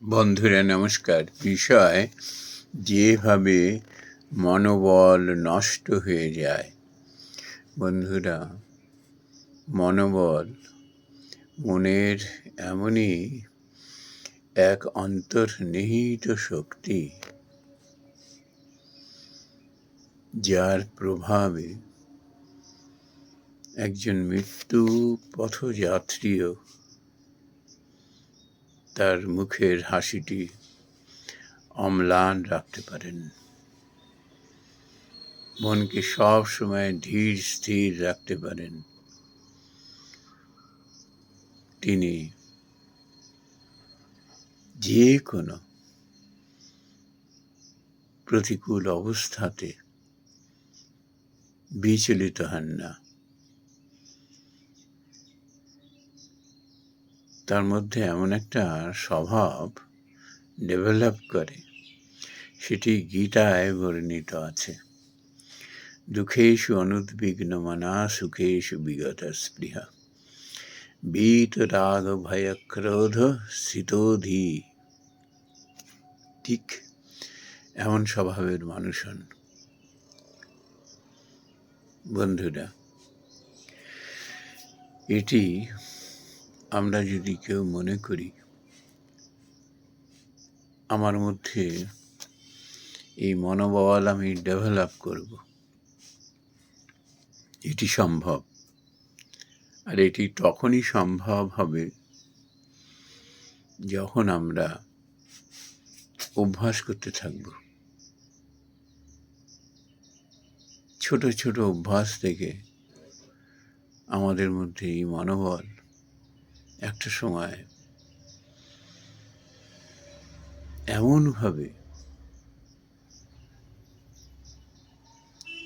বন্ধুরা নমস্কার। বিষয় যেভাবে মনোবল নষ্ট হয়ে যায়। বন্ধুরা, মনোবল মনের এমনই এক অন্তর্নিহিত শক্তি, যার প্রভাবে একজন মৃত্যু পথযাত্রীও তার মুখের হাসিটি অম্লান রাখতে পারেন, মনকে সব সময় ধীর স্থির রাখতে পারেন। তিনি যে কোনো প্রতিকূল অবস্থাতে বিচলিত হন না। তার মধ্যে এমন একটা স্বভাব ডেভেলপ করে, সেটি গীতায় বর্ণিত আছে। দুঃখেষু অনুদ্বিগ্ন মনা সুখেষু বিগত স্পৃহা বীত রাগ ভয় ক্রোধ স্থিতোধি। ঠিক এমন স্বভাবের মানুষ হন। বন্ধুরা, এটি আমরা যদি কেউ মনে করি আমার মধ্যে এই মনোবল আমি ডেভেলপ করব, এটি সম্ভব। আর এটি তখনই সম্ভব হবে যখন আমরা অভ্যাস করতে থাকব। ছোট ছোট অভ্যাস থেকে আমাদের মধ্যে এই মনোবল একটা সময় এমনভাবে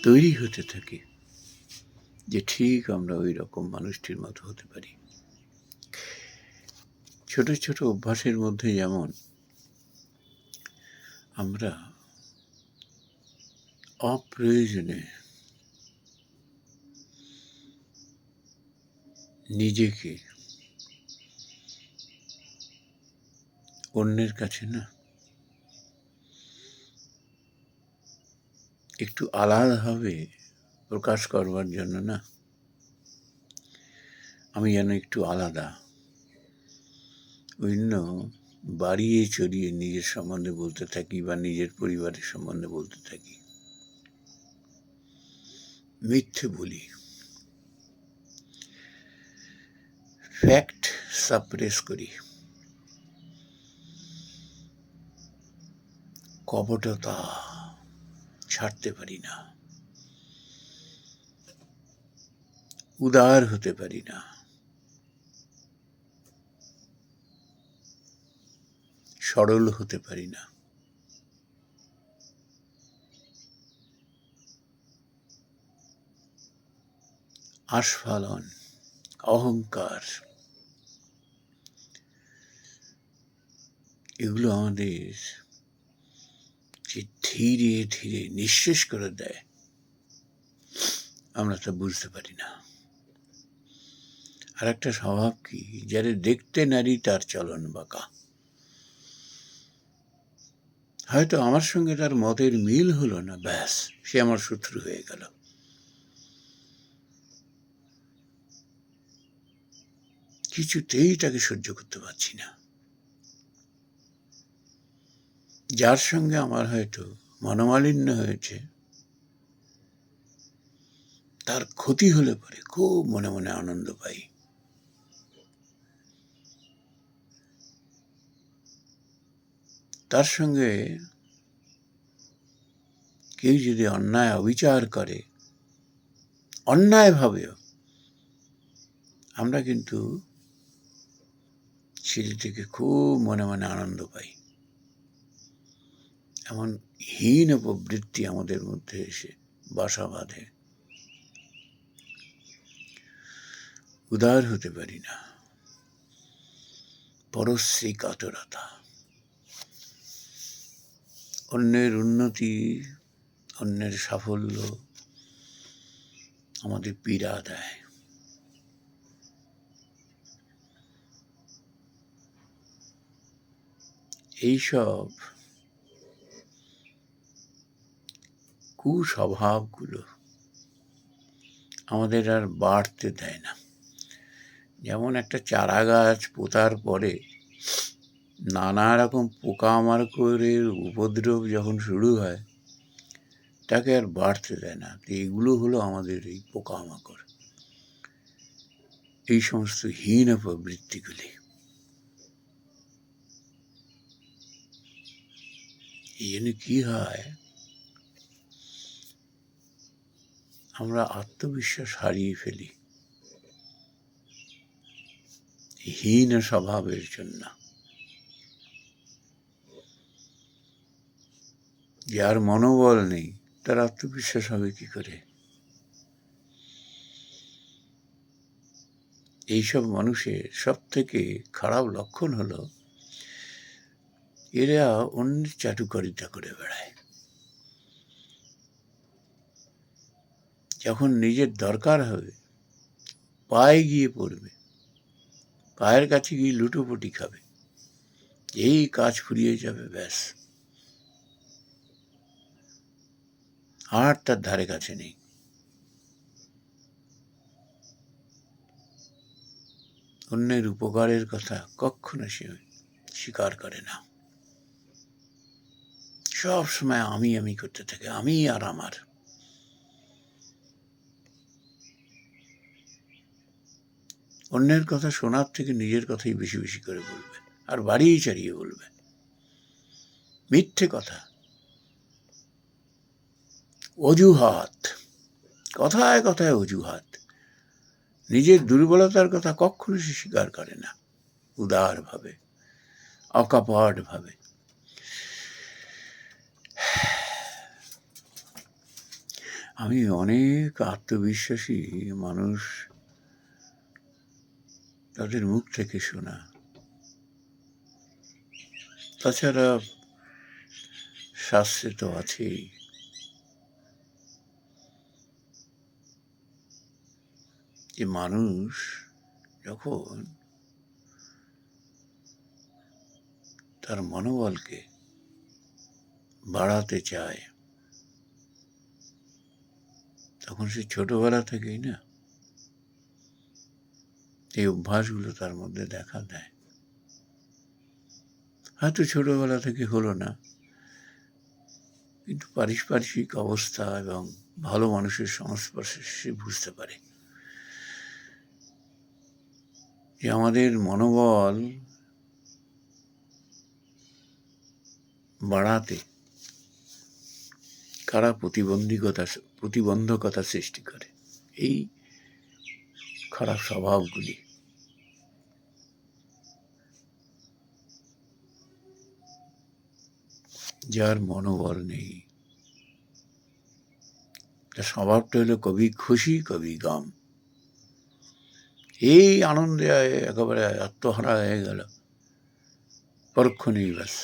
তৈরি হতে থাকে যে ঠিক আমরা ওই রকম মানুষটির মতো হতে পারি। ছোট ছোট অভ্যাসের মধ্যে যেমন আমরা অপ্রয়োজনে নিজেকে অন্যের কাছে না একটু আলাদাভাবে প্রকাশ করবার জন্য না, আমি যেন একটু আলাদা, অন্য বাড়িয়ে চড়িয়ে নিজের সম্বন্ধে বলতে থাকি বা নিজের পরিবারের সম্বন্ধে বলতে থাকি, মিথ্যে বলি, ফ্যাক্ট সাপ্রেস করি, কপটতা ছাড়তে পারি না, উদার হতে পারি না, সরল হতে পারি না। আস্ফালন, অহংকার, এগুলো আমাদের যে ধীরে ধীরে নিঃশেষ করে দেয়, আমরা তা বুঝতে পারি না। আর একটা স্বভাব কি, যারা দেখতে নারী তার চলন বাঁকা। হয়তো আমার সঙ্গে তার মতের মিল হলো না, ব্যাস সে আমার শত্রু হয়ে গেল। কিছুতেই তাকে সহ্য করতে পারছি না। যার সঙ্গে আমার হয়তো মনোমালিন্য হয়েছে, তার ক্ষতি হলে পরে খুব মনে মনে আনন্দ পাই। তার সঙ্গে কেউ যদি অন্যায় অবিচার করে, অন্যায়ভাবেও, আমরা কিন্তু সেটিকে খুব মনে মনে আনন্দ পাই। এমন হীন প্রবৃত্তি আমাদের মধ্যে এসে বাসা বাঁধে। উদার হতে পারি না, পরশ্রী কাতরতা, অন্যের উন্নতি, অন্যের সাফল্য আমাদের পীড়া দেয়। এইসব কুস্বভাবগুলো আমাদের আর বাড়তে দেয় না। যেমন একটা চারা গাছ পোতার পরে নানা রকম পোকামাকড়ের উপদ্রব যখন শুরু হয়, তাকে আর বাড়তে দেয় না। তো এগুলো হলো আমাদের এই পোকামাকড়, এই সমস্ত হীন প্রবৃত্তিগুলি। এই জন্য কি হয়, আমরা আত্মবিশ্বাস হারিয়ে ফেলি হীন স্বভাবের জন্য। যার মনোবল নেই তার আত্মবিশ্বাস হবে কি করে? এইসব মানুষের সব থেকে খারাপ লক্ষণ হলো এরা অন্যের চাটুকারিতা করে বেড়ায়। যখন নিজের দরকার হবে পায়ে গিয়ে পড়বে, পায়ের কাছে গিয়ে লুটোপুটি খাবে, এই কাজ ফুরিয়ে যাবে, ব্যাস আর তার ধারে কাছে নেই। অন্যের উপকারের কথা কখনো সে স্বীকার করে না। সব সময় আমি আমি করতে থাকে, আমি আর আমার। অন্যের কথা শোনার থেকে নিজের কথাই বেশি বেশি করে বলবে, আর বাড়িয়ে চাড়িয়ে বলবে, মিথ্যে কথা, অজুহাত, কথায় কথায় অজুহাত। নিজের দুর্বলতার কথা কখনো সে স্বীকার করে না, উদারভাবে, অকপটভাবে। আমি অনেক আত্মবিশ্বাসী মানুষ তাদের মুখ থেকে শোনা, তাছাড়া শাস্ত্রে তো আছেই, যে মানুষ যখন তার মনোবলকে বাড়াতে চায় তখন সে ছোটবেলা থেকেই না এই অভ্যাসগুলো তার মধ্যে দেখা দেয়। হয়তো ছোটবেলা থেকে হলো না, কিন্তু পারিপার্শ্বিক অবস্থা এবং ভালো মানুষের সংস্পর্শে সে বুঝতে পারে যে আমাদের মনোবল বাড়াতে কারা প্রতিবন্ধকতা সৃষ্টি করে, এই খারাপ স্বভাবগুলি। যার মনোবল নেই তার স্বভাবটা হলো কবি খুশি কবি গম। এই আনন্দে একেবারে আত্মহারা হয়ে গেল, পরক্ষণেই ব্যাস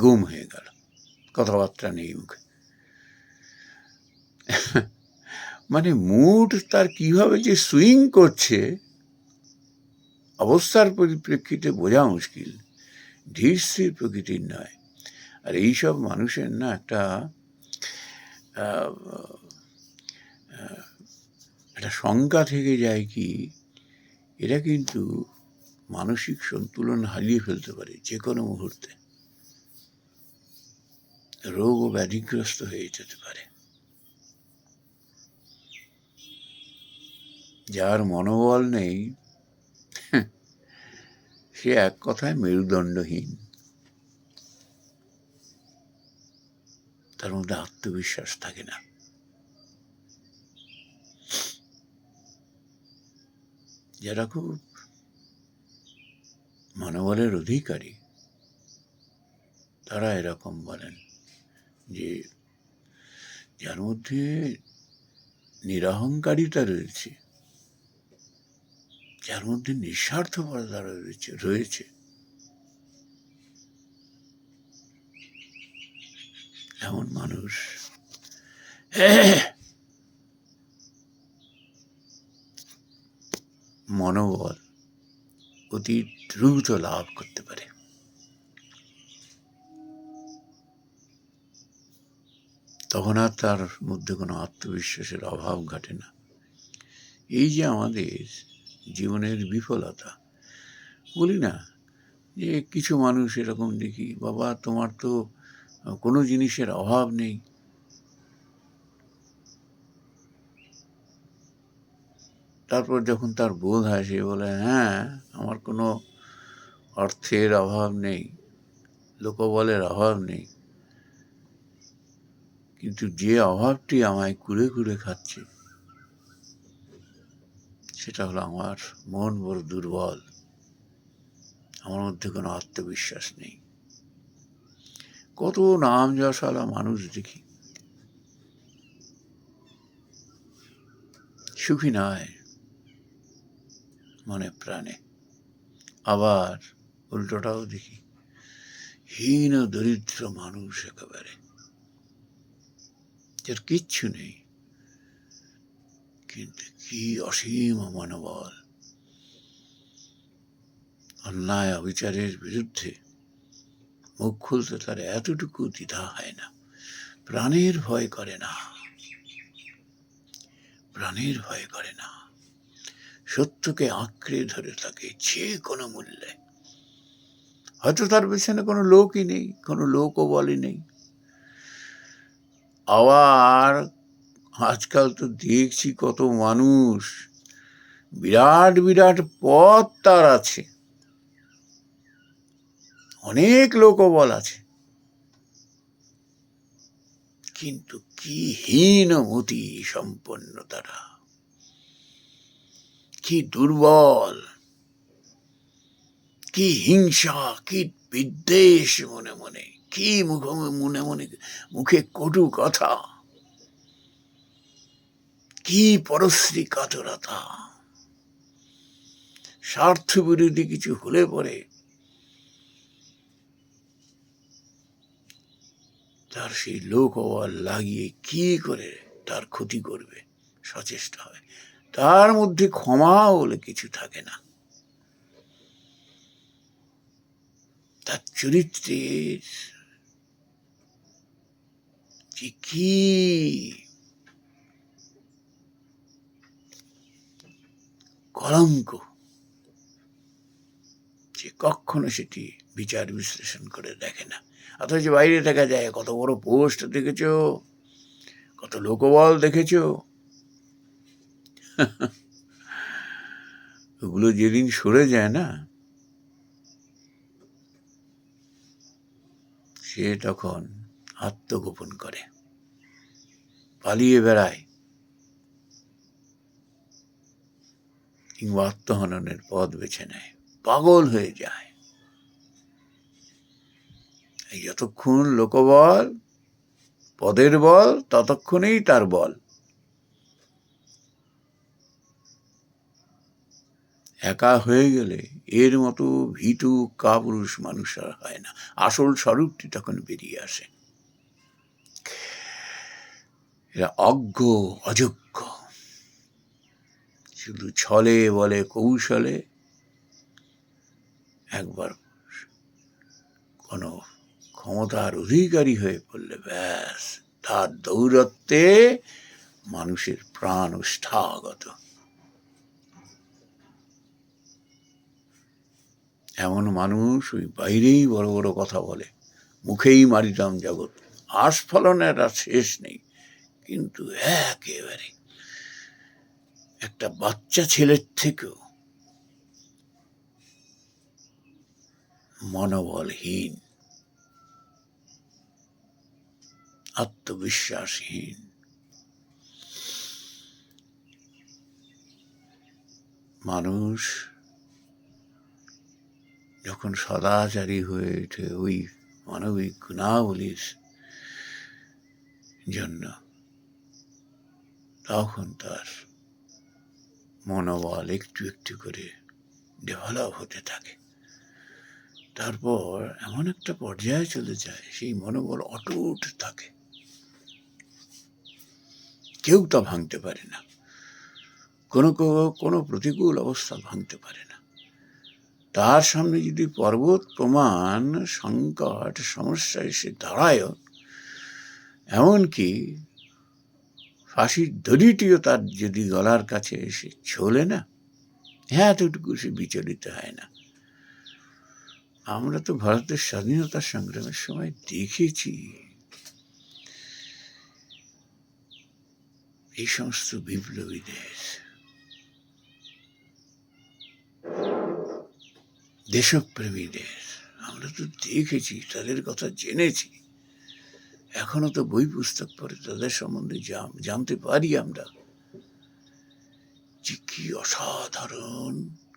গুম হয়ে গেল, কথাবার্তা নেই মুখে। মানে মুড তার কিভাবে যে সুইং করছে অবস্থার পরিপ্রেক্ষিতে বোঝা মুশকিল, ধীর স্থির প্রকৃতির নয়। আর এইসব মানুষের না একটা শঙ্কা থেকে যায় কি, এরা কিন্তু মানসিক সন্তুলন হারিয়ে ফেলতে পারে যে কোনো মুহূর্তে, রোগ ও ব্যাধিগ্রস্ত হয়ে যেতে পারে। যার মনোবল নেই সে এক কথায় মেরুদণ্ডহীন, তার মধ্যে আত্মবিশ্বাস থাকে না। যারা খুব মনোবলের অধিকারী তারা এরকম বলেন যে যার মধ্যে নিরহংকারিতা রয়েছে, যার মধ্যে নিঃস্বার্থপরতা রয়েছে এমন মানুষ মনোবল অতি দ্রুত লাভ করতে পারে। তখন আর তার মধ্যে কোনো আত্মবিশ্বাসের অভাব ঘটে না। এই যে আমাদের জীবনের বিফলতা, বলি না যে কিছু মানুষ এরকম দেখি, বাবা তোমার তো কোনো জিনিসের অভাব নেই, তারপর যখন তার বোধ হয় সে বলে হ্যাঁ আমার কোনো অর্থের অভাব নেই, লোকবলের অভাব নেই, কিন্তু যে অভাবটি আমায় কুড়ে কুড়ে খাচ্ছে সেটা হলো আমার মন বড় দুর্বল, আমার মধ্যে কোনো আত্মবিশ্বাস নেই। কত নাম যশওয়ালা মানুষ দেখি, সুখী নয় মনে প্রাণে। আবার উল্টোটাও দেখি, হীন দরিদ্র মানুষ একেবারে, যার কিচ্ছু নেই, কিন্তু কি অসীম মনোবল, অন্যায় অবিচারের বিরুদ্ধে মুখ খুলতে তার এতটুকু দ্বিধা হয় না, প্রাণের ভয় করে না, প্রাণের ভয় করে না, সত্যকে আঁকড়ে ধরে থাকে যে কোনো মূল্যে। হয়তো তার পেছনে কোনো লোকই নেই, কোনো লোকও বলে নেই। আবার আজকাল তো দেখছি কত মানুষ, বিরাট বিরাট পদ তার আছে, অনেক লোকবল আছে, কিন্তু কি হীনমতি সম্পন্ন তারা, কি দুর্বল, কি হিংসা, কি বিদ্বেষ মনে মনে, কি মনে মনে মুখে কটু কথা, কি পরশ্রী কাতরতা, স্বার্থ বিরোধী কিছু হলে পরে তার সেই লোকবল লাগিয়ে কি করে তার ক্ষতি করবে সচেষ্ট হয়। তার মধ্যে ক্ষমা বলে কিছু থাকে না, তার চরিত্রের যে কি কলঙ্ক, যে কখনো সেটি বিচার বিশ্লেষণ করে দেখে না। অথচ বাইরে দেখা যায় কত বড় পোস্ট দেখেছ, কত লোকবল দেখেছ, ওগুলো যেদিন সরে যায় না, সে তখন আত্মগোপন করে, পালিয়ে বেড়ায়, কিংবা আত্মহননের পথ বেছে নেয়, পাগল হয়ে যায়। এই যতক্ষণ লোকবল, পদের বল, ততক্ষণেই তার বল। একা হয়ে গেলে এর মতো ভীতু কাপুরুষ মানুষ আর হয় না, আসল স্বরূপটি তখন বেরিয়ে আসে। এরা অজ্ঞ, অযোগ্য, শুধু ছলে বলে কৌশলে একবার কোনো ক্ষমতার অধিকারী হয়ে পড়লে ব্যাস, তার দৌরত্বে মানুষের প্রাণ ওষ্ঠাগত। এমন মানুষ ওই বাইরেই বড় বড় কথা বলে, মুখেই মারিতাম জগৎ, আস্ফলনের আর শেষ নেই, কিন্তু একেবারে একটা বাচ্চা ছেলের থেকেও মনোবলহীন, আত্মবিশ্বাসহীন। মানুষ যখন সদাচারী হয়ে ওঠে ওই মানবিক গুণাবলীর জন্য, তখন তার মনোবল একটু একটু করে ডেভেলপ হতে থাকে। তারপর এমন একটা পর্যায়ে চলে যায় সেই মনোবল অটুট থাকে, কেউ তা ভাঙতে পারে না, কোনো প্রতিকূল অবস্থা ভাঙতে পারে না। তার সামনে যদি পর্বত প্রমাণ সংকট সমস্যা এসে দাঁড়ায়, এমনকি ফাঁসির দড়িটিও তার যদি গলার কাছে এসে ছোলে না, এতটুকু সে বিচলিত হয় না। আমরা তো ভারতের স্বাধীনতা সংগ্রামের সময় দেখেছি এই সমস্ত বিপ্লবীদের, দেশপ্রেমীদের আমরা তো দেখেছি, তাদের কথা জেনেছি। এখনো তো বই পুস্তক পড়ে তাদের সম্বন্ধে জানতে পারি আমরা যে কি অসাধারণ,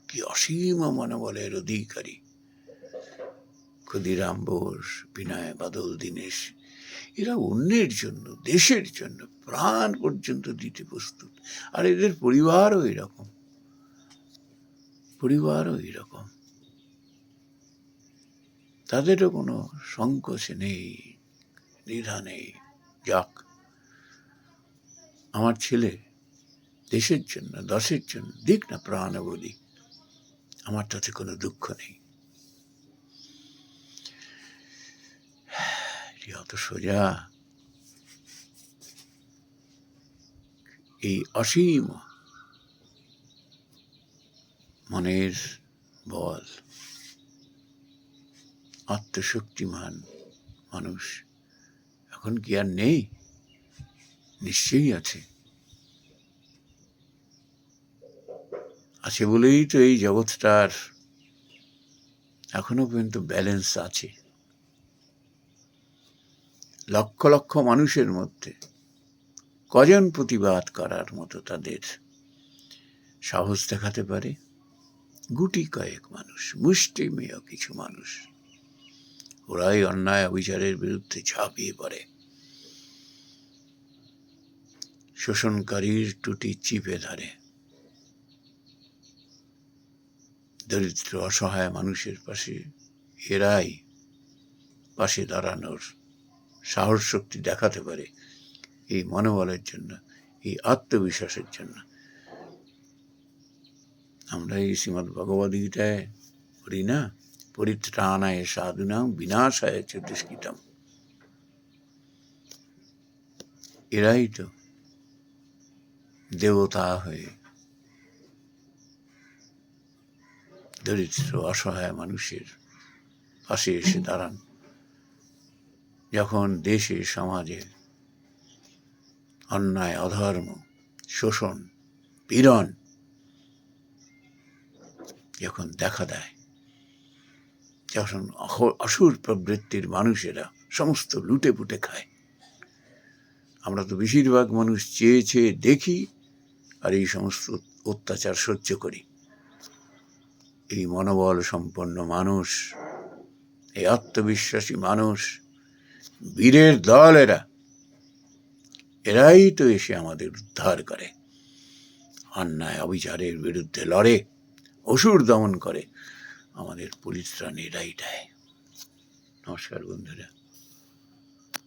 কি অসীম মনোবলের অধিকারী ক্ষুদিরাম বোস, বিনয় বাদল দীনেশ। এরা অন্যের জন্য, দেশের জন্য প্রাণ পর্যন্ত দিতে প্রস্তুত। আর এদের পরিবারও এরকম, তাদেরও কোনো সংকোচ নেই, দ্বিধা নেই। যাক, আমার ছেলে দেশের জন্য, দশের জন্য দিক না প্রাণ বলি, আমার তাতে কোনো দুঃখ নেই। অত সোজা এই অসীম মনের বল, আত্মশক্তিমান মানুষ এখন কি আর নেই? নিশ্চয়ই আছে বলেই তো এই জগৎটার এখনো পর্যন্ত ব্যালেন্স আছে। লক্ষ লক্ষ মানুষের মধ্যে কজন প্রতিবাদ করার মতো তাদের সাহস দেখাতে পারে? গুটি কয়েক মানুষ, মুষ্টিমেয় কিছু মানুষ। ওরাই অন্যায় অবিচারের বিরুদ্ধে ঝাঁপিয়ে পড়ে, শোষণকারীর টুটি চিপে ধরে, দরিদ্র অসহায় মানুষের এরাই পাশে দাঁড়ানোর সাহস শক্তি দেখাতে পারে। এই মনোবলের জন্য, এই আত্মবিশ্বাসের জন্য আমরা এই শ্রীমদ্ ভগবদ্ গীতায় পড়ি না, পরিত্রাণায় সাধুনাং বিনাশায় চ দুষ্কৃতম। এরাই তো দেবতা হয়ে দরিদ্র অসহায় মানুষের পাশে এসে দাঁড়ান। যখন দেশে সমাজে অন্যায়, অধর্ম, শোষণ, পীড়ন যখন দেখা দেয়, যখন অসুর প্রবৃত্তির মানুষেরা সমস্ত লুটে পুটে খায়, আমরা তো বেশিরভাগ মানুষ চেয়ে চেয়ে দেখি আর এই সমস্ত অত্যাচার সহ্য করি। এই মনোবল সম্পন্ন মানুষ, এই আত্মবিশ্বাসী মানুষ, বীরের দল এরাই তো এসে আমাদের উদ্ধার করে, অন্যায় অবিচারের বিরুদ্ধে লড়ে, অসুর দমন করে, আমাদের পরিত্রাণ এরাই দেয়। নমস্কার বন্ধুরা।